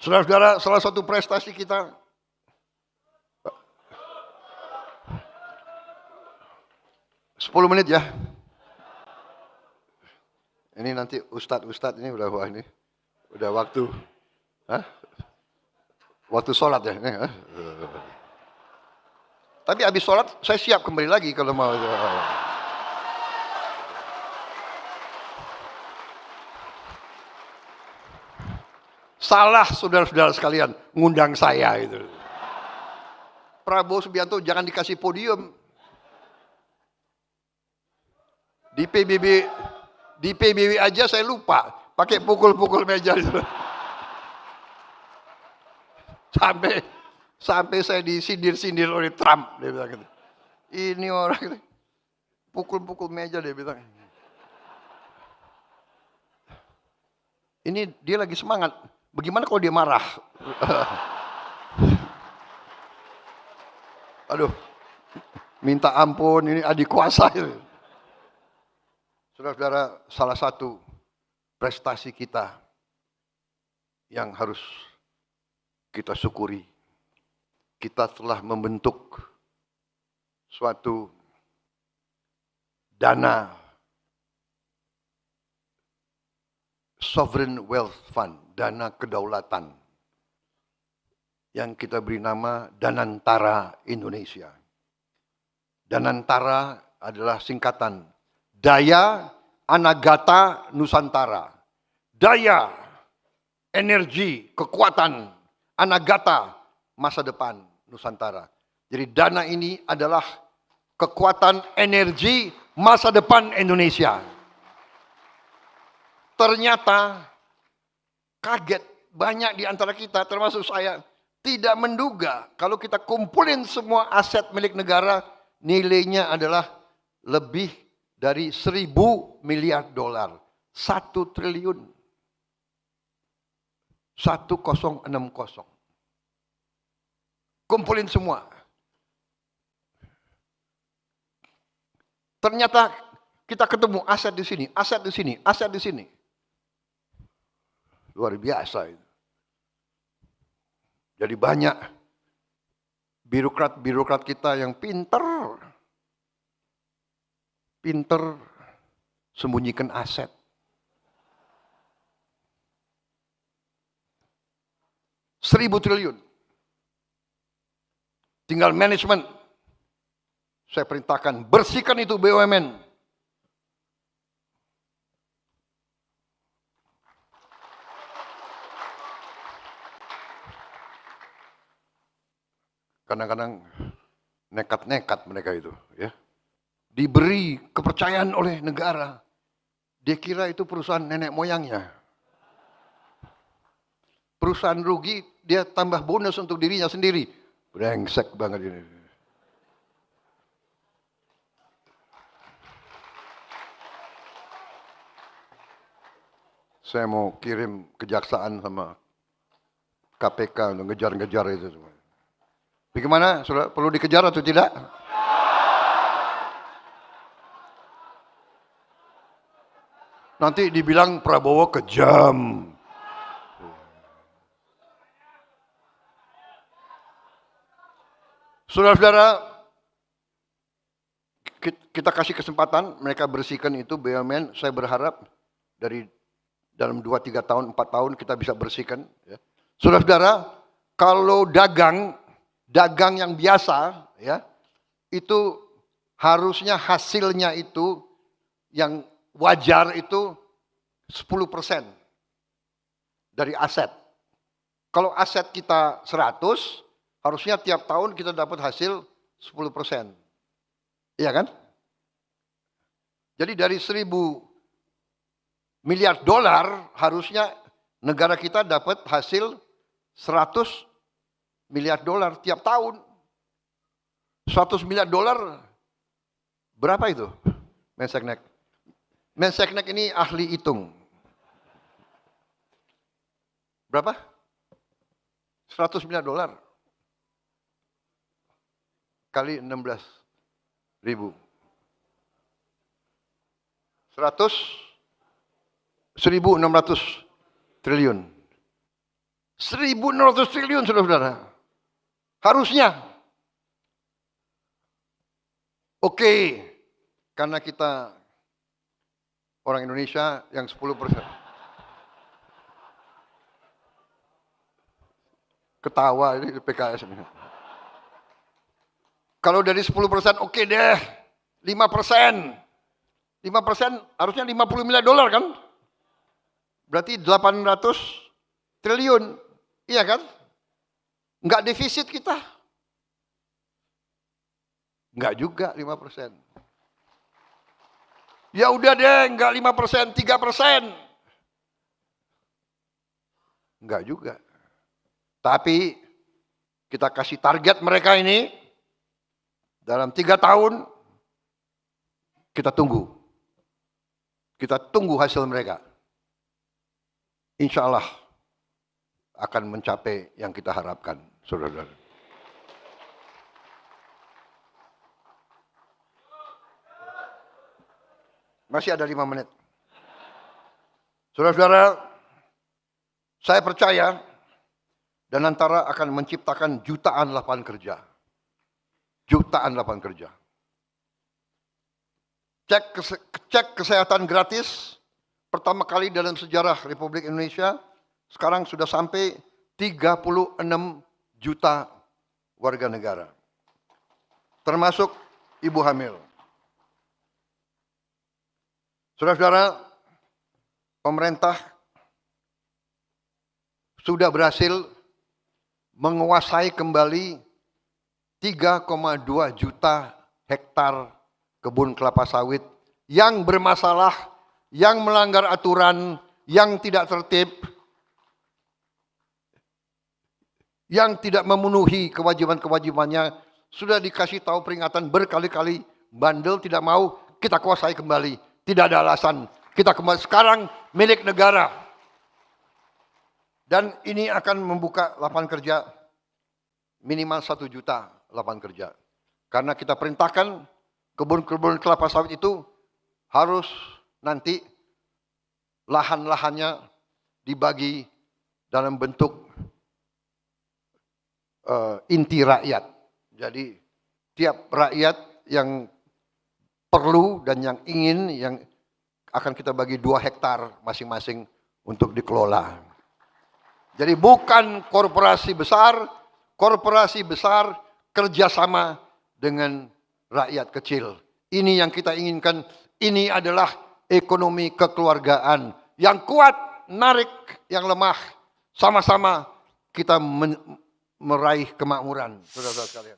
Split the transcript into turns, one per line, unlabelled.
Saudara-saudara, salah satu prestasi kita, 10 menit ya. Ini nanti Ustadz ini udah, wah ini udah waktu, waktu sholat ya. Ini, Tapi habis sholat saya siap kembali lagi kalau mau. Salah saudara-saudara sekalian ngundang saya itu. Prabowo Subianto jangan dikasih podium. Di PBB aja saya lupa pakai pukul-pukul meja itu. Sampai saya disindir-sindir oleh Trump, dia bilang gitu. Ini orang gitu. Pukul-pukul meja dia bilang. Ini dia lagi semangat. Bagaimana kalau dia marah? Aduh, minta ampun, ini adik kuasa. Saudara-saudara, salah satu prestasi kita yang harus kita syukuri, kita telah membentuk suatu dana Sovereign Wealth Fund, dana kedaulatan, yang kita beri nama Danantara Indonesia. Danantara adalah singkatan Daya Anagata Nusantara. Daya, energi, kekuatan, Anagata, masa depan Nusantara. Jadi dana ini adalah kekuatan energi masa depan Indonesia. Ternyata kaget, banyak di antara kita termasuk saya tidak menduga kalau kita kumpulin semua aset milik negara nilainya adalah lebih dari 1.000 miliar dolar. 1 triliun. 1060. Kumpulin semua. Ternyata kita ketemu aset di sini, aset di sini, aset di sini. Luar biasa itu. Jadi banyak birokrat kita yang pinter sembunyikan aset. Seribu triliun. Tinggal manajemen. Saya perintahkan bersihkan itu BUMN. Kadang-kadang nekat-nekat mereka itu, ya. Diberi kepercayaan oleh negara. Dia kira itu perusahaan nenek moyangnya. Perusahaan rugi, dia tambah bonus untuk dirinya sendiri. Brengsek banget ini. Saya mau kirim kejaksaan sama KPK untuk ngejar-ngejar itu semua. Bagaimana? Sudah perlu dikejar atau tidak? Nanti dibilang Prabowo kejam. Saudara-saudara, kita kasih kesempatan mereka bersihkan itu BUMN. Saya berharap dari dalam 2-3 tahun, 4 tahun kita bisa bersihkan. Ya. Saudara-saudara, kalau dagang yang biasa, ya, itu harusnya hasilnya itu yang wajar itu 10% dari aset. Kalau aset kita 100, harusnya tiap tahun kita dapat hasil 10%. Iya kan? Jadi dari 1.000 miliar dolar harusnya negara kita dapat hasil 100 miliar dolar tiap tahun. 100 miliar dolar berapa itu? Menseknek. Menseknek ini ahli hitung. Berapa? 100 miliar dolar. Kali 16.000. 1.600 triliun. 1.600 triliun, saudara-saudara. Harusnya. Oke, karena kita orang Indonesia yang 10%. Ketawa ini PKS ini. Kalau dari 10% oke deh, 5%. 5% harusnya 50 miliar dolar kan? Berarti 800 triliun. Iya kan? Enggak defisit kita. Enggak juga 5%. Ya udah deh, enggak 5%, 3%. Enggak juga. Tapi kita kasih target mereka ini dalam 3 tahun kita tunggu. Kita tunggu hasil mereka. Insya Allah akan mencapai yang kita harapkan, saudara-saudara. Masih ada 5 menit. Saudara-saudara, saya percaya Danantara akan menciptakan jutaan lapangan kerja. Jutaan lapangan kerja. Cek kesehatan gratis, pertama kali dalam sejarah Republik Indonesia, sekarang sudah sampai 36 juta warga negara. Termasuk ibu hamil. Saudara-saudara, pemerintah sudah berhasil menguasai kembali 3,2 juta hektar kebun kelapa sawit yang bermasalah, yang melanggar aturan, yang tidak tertib, yang tidak memenuhi kewajiban-kewajibannya, sudah dikasih tahu peringatan berkali-kali, bandel tidak mau, kita kuasai kembali. Tidak ada alasan. Kita kembali sekarang milik negara. Dan ini akan membuka lapangan kerja minimal 1 juta lapangan kerja. Karena kita perintahkan kebun-kebun kelapa sawit itu harus nanti lahan-lahannya dibagi dalam bentuk inti rakyat. Jadi tiap rakyat yang perlu dan yang ingin, yang akan kita bagi 2 hektar masing-masing untuk dikelola. Jadi bukan korporasi besar kerjasama dengan rakyat kecil. Ini yang kita inginkan, ini adalah ekonomi kekeluargaan. Yang kuat narik yang lemah, sama-sama kita meraih kemakmuran, saudara-saudara sekalian.